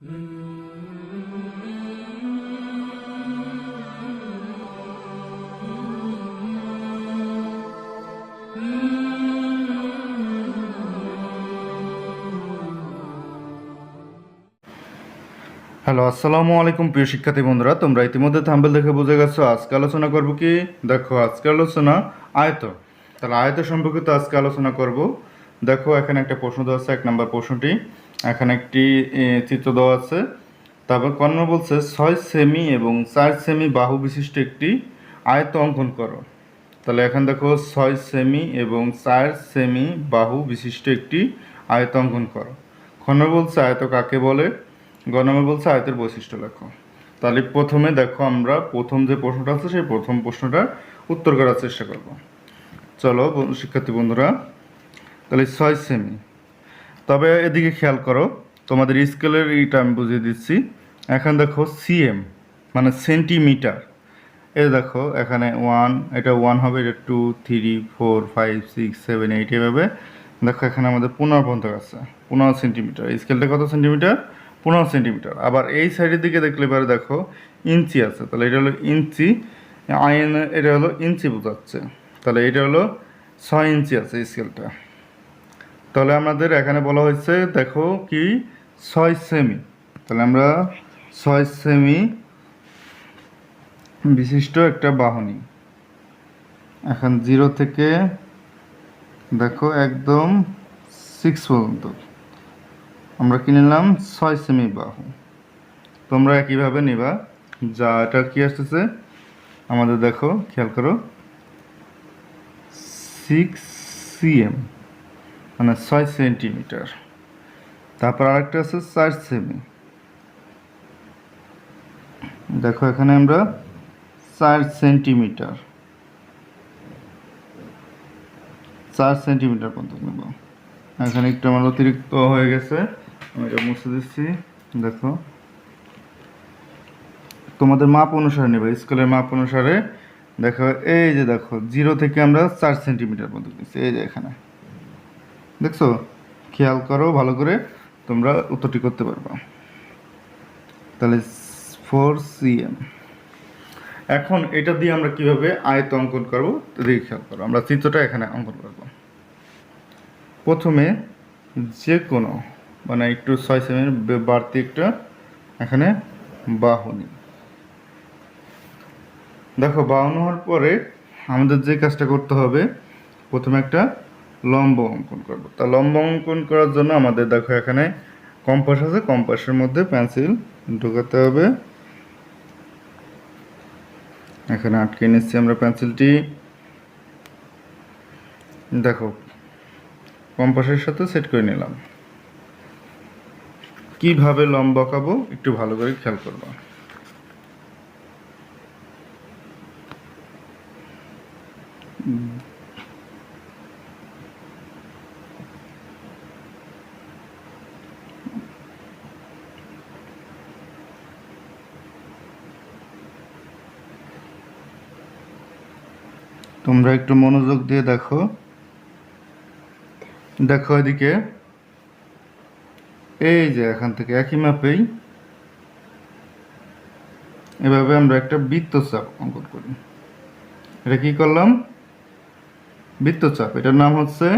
Hello, আসসালামু আলাইকুম প্রিয় শিক্ষার্থী বন্ধুরা। তোমরা ইতিমধ্যে থাম্বনেল দেখে বুঝে গেছো আজকে আলোচনা করব কি। দেখো, আজকে আলোচনা আয়ত। তাহলে আয়ত সম্পর্কিত আজকে আলোচনা করব। দেখো, এখানে একটা প্রশ্ন দেওয়া আছে, 1 নম্বর প্রশ্নটি। এখানে একটি চিত্র দেওয়া আছে। তারপর কর্ণ বলছে 6 সেমি এবং 4 সেমি বাহু বিশিষ্ট একটি আয়ত অঙ্কন করো। তাহলে এখন দেখো, 6 সেমি এবং 4 সেমি বাহু বিশিষ্ট একটি আয়ত অঙ্কন করো। খণ্ড বলছে আয়ত কাকে বলে, গণমে বলছে আয়তের বৈশিষ্ট্য লেখো। তাহলে প্রথমে দেখো, আমরা প্রথম যে প্রশ্নটা আছে সেই প্রথম প্রশ্নটার উত্তর করার চেষ্টা করব। চলো শিক্ষার্থী বন্ধুরা, তাহলে 6 সেমি। তবে এদিকে খেয়াল করো, তোমাদের স্কেলের এইটা আমি বুঝিয়ে দিচ্ছি। এখন দেখো সিএম মানে সেন্টিমিটার। এই দেখো এখানে 1, এটা 1 হবে, এটা 2, 3, 4, 5, 6, 7, 8 এভাবে। দেখো এখানে আমাদের 15 পর্যন্ত আছে, 15 সেন্টিমিটার। এই স্কেলটা কত সেন্টিমিটার? 15 সেন্টিমিটার। আবার এই সাইডের দিকে দেখলে এবারে দেখো ইঞ্চি আছে, তাহলে এটা হলো ইঞ্চি। আইন এটা হলো ইঞ্চি বোঝাচ্ছে, তাহলে এটা হলো 6 ইঞ্চি আছে স্কেলটা। তাহলে আমাদের এখানে বলা হয়েছে দেখো কি 6 সেমি। তাহলে আমরা 6 সেমি বিশিষ্ট একটা বাহনী। এখন 0 থেকে দেখো একদম 6 পর্যন্ত আমরা কিনে নিলাম 6 সেমি বাহু। তোমরা একইভাবে নিবা। যা এটা কি আসতেছে আমাদের, দেখো খেয়াল করো 6 সিএম মানে 6 সেন্টিমিটার। তারপর আরেকটা আছে 4 সেমি। দেখো এখানে আমরা 4 সেন্টিমিটার, 4 সেন্টিমিটার পর্যন্ত নেব। এখানে একটু আমার অতিরিক্ত হয়ে গেছে, আমি এটা মুছে দিচ্ছি। দেখো তোমাদের মাপ অনুসারে নেবে, স্কেলের মাপ অনুসারে। দেখো এই যে দেখো 0 থেকে আমরা 4 সেন্টিমিটার পর্যন্ত নিচ্ছি। এই যে এখানে দেখছো, খেয়াল করো ভালো করে, তোমরা উত্তরটি করতে পারবা। তাহলে 4 সিএম। এখন এটা দিয়ে আমরা কিভাবে আয়ত অঙ্কন করব দেখে খেয়াল করো। আমরা চিত্রটা এখানে অঙ্কন করব। প্রথমে যে কোনো মানে একটু 6 সেমি বাড়তি একটা এখানে বাহুনি। দেখো বাহুনি হওয়ার পরে আমাদের যে কাজটা করতে হবে, প্রথমে একটা লম্ব অঙ্কন করব। তা লম্ব অঙ্কন করার জন্য আমাদের দেখো এখানে কম্পাস আছে, কম্পাসের মধ্যে পেন্সিল ঢোকাতে হবে। এখানে আটকে নিচ্ছি আমরা পেন্সিলটি। দেখো কম্পাসের সাথে সেট করে নিলাম। কিভাবে লম্ব আঁকাবো একটু ভালো করে খেয়াল করবো। তোমরা একটু মনোযোগ দিয়ে দেখো। দেখো এদিকে এই যে এখান থেকে একই মাপেই এভাবে আমরা একটা বৃত্তচাপ অঙ্কন করি। এটা কি করলাম? বৃত্তচাপ। এটার নাম হচ্ছে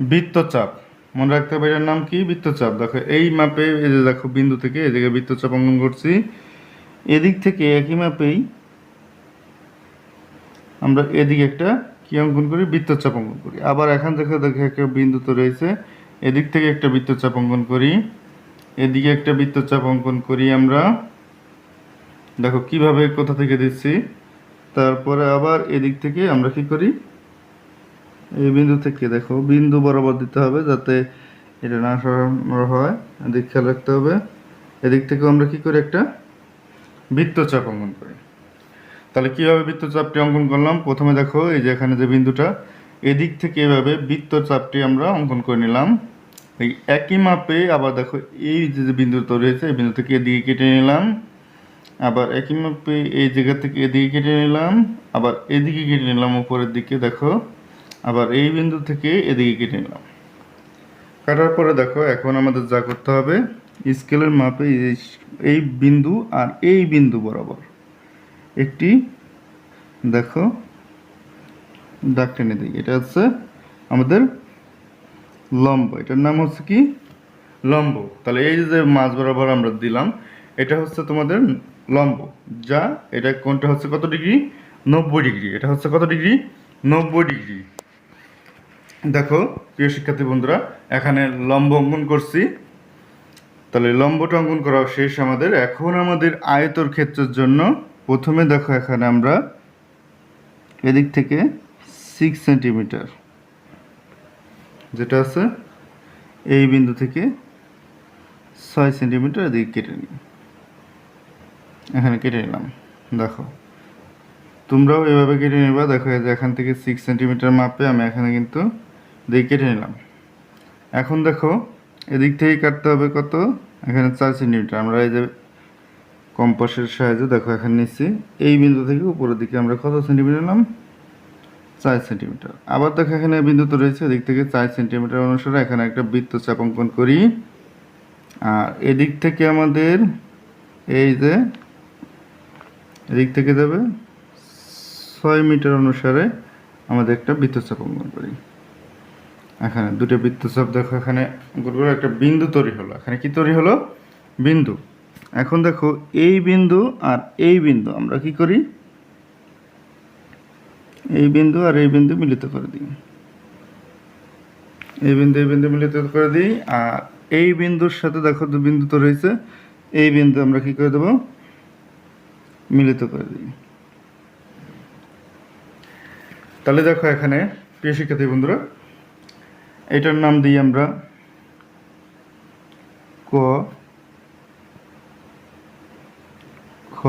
বৃত্তচাপ। মনে রাখতে হবে এটার নাম কি? বৃত্তচাপ। দেখো এই মাপে এই যে দেখো বিন্দু থেকে এদিকে বৃত্তচাপ অঙ্কন করছি। এদিক থেকে একই মাপেই আমরা এদিকে একটা কি অঙ্কন করি? বৃত্তচাপ অঙ্কন করি। আবার এখান থেকে দেখে একটা বিন্দু তো রয়েছে, এদিক থেকে একটা বৃত্তচাপ অঙ্কন করি, এদিকে একটা বৃত্তচাপ অঙ্কন করি আমরা। দেখো কিভাবে কোথা থেকে দিচ্ছি। তারপরে আবার এদিক থেকে আমরা কি করি, এই বিন্দু থেকে দেখো বিন্দু বরাবর দিতে হবে যাতে এটা না সরানো হয়, এদিক খেয়াল রাখতে হবে। এদিক থেকে আমরা কি করি, একটা বৃত্তচাপ অঙ্কন করি। তাহলে কিভাবে বৃত্তচাপটি অঙ্কন করলাম? প্রথমে দেখো এই যে এখানে যে বিন্দুটা, এদিক থেকে এভাবে বৃত্তচাপটি আমরা অঙ্কন করে নিলাম। এই একই মাপে আবার দেখো এই যে বিন্দু তৈরি হয়েছে, এই বিন্দু থেকে এদিকে কেটে নিলাম। আবার একই মাপে এই জায়গা থেকে এদিকে কেটে নিলাম, আবার এদিকে কেটে নিলাম উপরের দিকে দেখো, আবার এই বিন্দু থেকে এদিকে কেটে নিলাম। কাটার পরে দেখো এখন আমাদের যা করতে হবে, স্কেলের মাপে এই বিন্দু আর এই বিন্দু বরাবর একটি দেখো দাগ টেনে দিই। এটা হচ্ছে আমাদের লম্ব, এটার নাম হচ্ছে কি লম্ব। তাহলে এই যে মাঝ বরাবর আমরা দিলাম এটা হচ্ছে তোমাদের লম্ব, যা এটা কোণটা হচ্ছে কত ডিগ্রি, 90 ডিগ্রি। এটা হচ্ছে কত ডিগ্রি, 90 ডিগ্রি। দেখো প্রিয় শিক্ষার্থী বন্ধুরা, এখানে লম্ব অঙ্কন করছি। তাহলে লম্বটা অঙ্কন করা শেষ আমাদের। এখন আমাদের আয়তর ক্ষেত্রের জন্য প্রথমে দেখো এখানে আমরা এদিক থেকে 6 সেন্টিমিটার যেটা আছে এই বিন্দু থেকে 6 সেন্টিমিটার এদিকে কেটে নিই। এখানে কেটে নিলাম। দেখো তোমরাও এভাবে কেটে নেবা। দেখো এই যে এখান থেকে 6 সেন্টিমিটার মাপে আমি এখানে কিন্তু দিয়ে কেটে নিলাম। এখন দেখো এদিক থেকে কাটতে হবে কত, এখানে 4 সেন্টিমিটার। আমরা এই যে কম্পাসের সাহায্যে দেখো এখানে নিচ্ছি এই বিন্দু থেকে উপরের দিকে আমরা কত সেন্টিমিটার নিলাম, 4 সেন্টিমিটার। আবার দেখো এখানে বিন্দু তো রয়েছে, এদিক থেকে 4 সেন্টিমিটার অনুসারে এখানে একটা বৃত্তচাপ অঙ্কন করি। আর এদিক থেকে আমাদের এই যে এদিক থেকে যাবে 6 মিটার অনুসারে আমাদের একটা বৃত্তচাপ অঙ্কন করি। এখানে দুটো বৃত্তচাপ দেখো এখানে অঙ্কন করে একটা বিন্দু তৈরি হলো। এখানে কি তৈরি হলো, বিন্দু। এখন দেখো এই বিন্দু আর এই বিন্দু আমরা কি করি, এই বিন্দু আর এই বিন্দু মিলিত করে দিই। এই বিন্দু মিলিত করে দিই। আর এই বিন্দুর সাথে দেখো দু বিন্দু তো রয়েছে, এই বিন্দু আমরা কি করে দেব, মিলিত করে দিই। তাহলে দেখো এখানে প্রিয় শিক্ষার্থী বন্ধুরা, এটার নাম দিই আমরা ক, খ,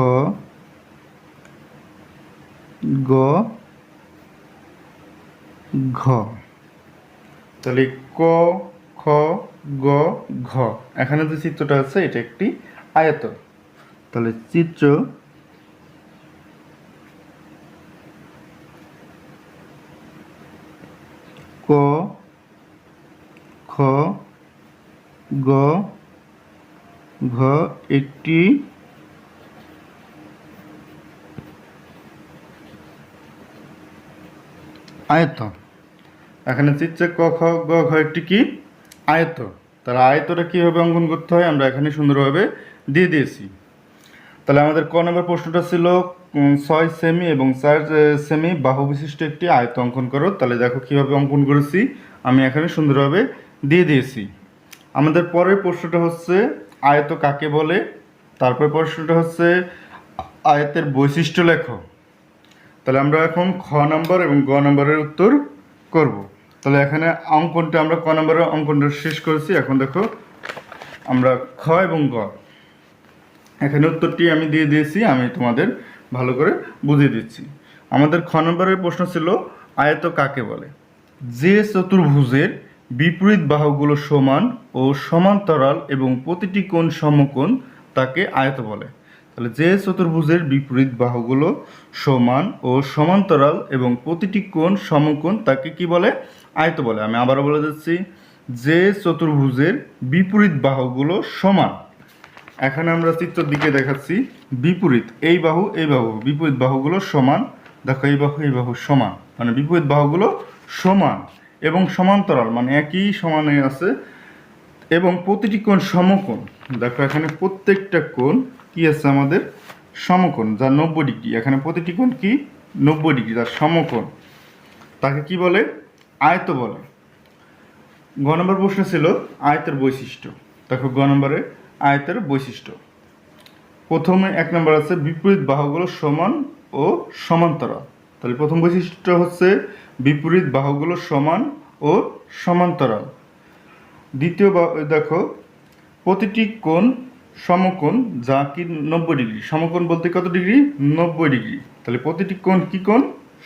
গ, ঘ। তাহলে ক, খ, গ, ঘ। এখানে যে চিত্রটা আছে এটা একটি আয়ত। তাহলে চিত্র ক, খ, গ, ঘ একটি আয়ত। এখানে চিত্রে ক, খ, গ, ঘ একটি কি আয়ত। তাহলে আয়তটা কীভাবে অঙ্কন করতে হয় আমরা এখানে সুন্দরভাবে দিয়ে দিয়েছি। তাহলে আমাদের ক নম্বর প্রশ্নটা ছিল 6 সেমি এবং 4 সেমি বাহু বিশিষ্ট একটি আয়ত অঙ্কন করো। তাহলে দেখো কীভাবে অঙ্কন করেছি আমি এখানে সুন্দরভাবে দিয়ে দিয়েছি। আমাদের পরের প্রশ্নটা হচ্ছে আয়ত কাকে বলে। তারপর প্রশ্নটা হচ্ছে আয়তের বৈশিষ্ট্য লেখো। তাহলে আমরা এখন খ নম্বর এবং গ নম্বরের উত্তর করব। তাহলে এখানে অঙ্কনটা আমরা ক নম্বরের অঙ্কনটা শেষ করেছি। এখন দেখো আমরা খ এবং গ, এখানে উত্তরটি আমি দিয়ে দিয়েছি, আমি তোমাদের ভালো করে বুঝিয়ে দিচ্ছি। আমাদের খ নম্বরের প্রশ্ন ছিল আয়ত কাকে বলে। যে চতুর্ভুজের বিপরীত বাহুগুলো সমান ও সমান্তরাল এবং প্রতিটি কোণ সমকোণ তাকে আয়ত বলে। তাহলে যে চতুর্ভুজের বিপরীত বাহুগুলো সমান ও সমান্তরাল এবং প্রতিটি কোণ সমকোণ তাকে কি বলে, আয়ত বলে। আমি আবারও বলে দিচ্ছি, যে চতুর্ভুজের বিপরীত বাহুগুলো সমান। এখানে আমরা চিত্রের দিকে দেখাচ্ছি বিপরীত, এই বাহু এই বাহু, বিপরীত বাহুগুলো সমান। দেখো এই বাহু সমান, মানে বিপরীত বাহুগুলো সমান এবং সমান্তরাল মানে একই সমানে আছে এবং প্রতিটি কোণ সমকোণ। দেখো এখানে প্রত্যেকটা কোণ কি আছে আমাদের সমকোণ, যা 90 ডিগ্রি। এখানে প্রতিটি কোণ কি 90 ডিগ্রি, যার সমকোণ তাকে কি বলে, আয়ত বলে। গ নম্বর প্রশ্ন ছিল আয়তের বৈশিষ্ট্য। দেখো গ নম্বরে আয়তের বৈশিষ্ট্য, প্রথমে 1 নম্বর আছে বিপরীত বাহুগুলো সমান ও সমান্তরাল। তাহলে প্রথম বৈশিষ্ট্য হচ্ছে বিপরীত বাহুগুলো সমান ও সমান্তরাল। দ্বিতীয় দেখো প্রতিটি কোণ সমকোণ যা কি 90 ডিগ্রি। সমকোণ বলতে কত ডিগ্রি, 90 ডিগ্রি। তাহলে প্রতিটি কোণ কি কোণ,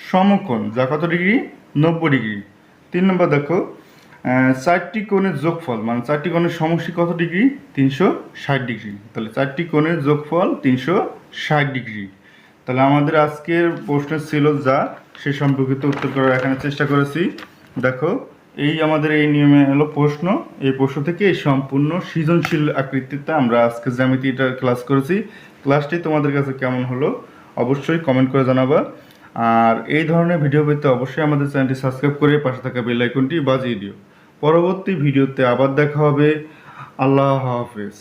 সমকোণ যা কত ডিগ্রি, 90 ডিগ্রি। 3 নম্বর দেখো 4টি কোণের যোগফল, মানে 4টি কোণের সমষ্টি কত ডিগ্রি, 360 ডিগ্রি। তাহলে 4টি কোণের যোগফল 360 ডিগ্রি। তাহলে আমাদের আজকের প্রশ্ন ছিল যা সে সম্পর্কিত উত্তর করার এখানে চেষ্টা করেছি। দেখো এই আমাদের এই নিয়মে হলো প্রশ্ন, এই প্রশ্ন থেকে এই সম্পূর্ণ সৃজনশীল আকৃতিতে আমরা আজকে জ্যামিতিটা ক্লাস করেছি। ক্লাসটি তোমাদের কাছে কেমন হলো অবশ্যই কমেন্ট করে জানাবা। আর এই ধরনের ভিডিও পেতে অবশ্যই আমাদের চ্যানেলটি সাবস্ক্রাইব করে পাশে থাকা বেল আইকনটি বাজিয়ে দিও। পরবর্তী ভিডিওতে আবার দেখা হবে। আল্লাহ হাফেজ।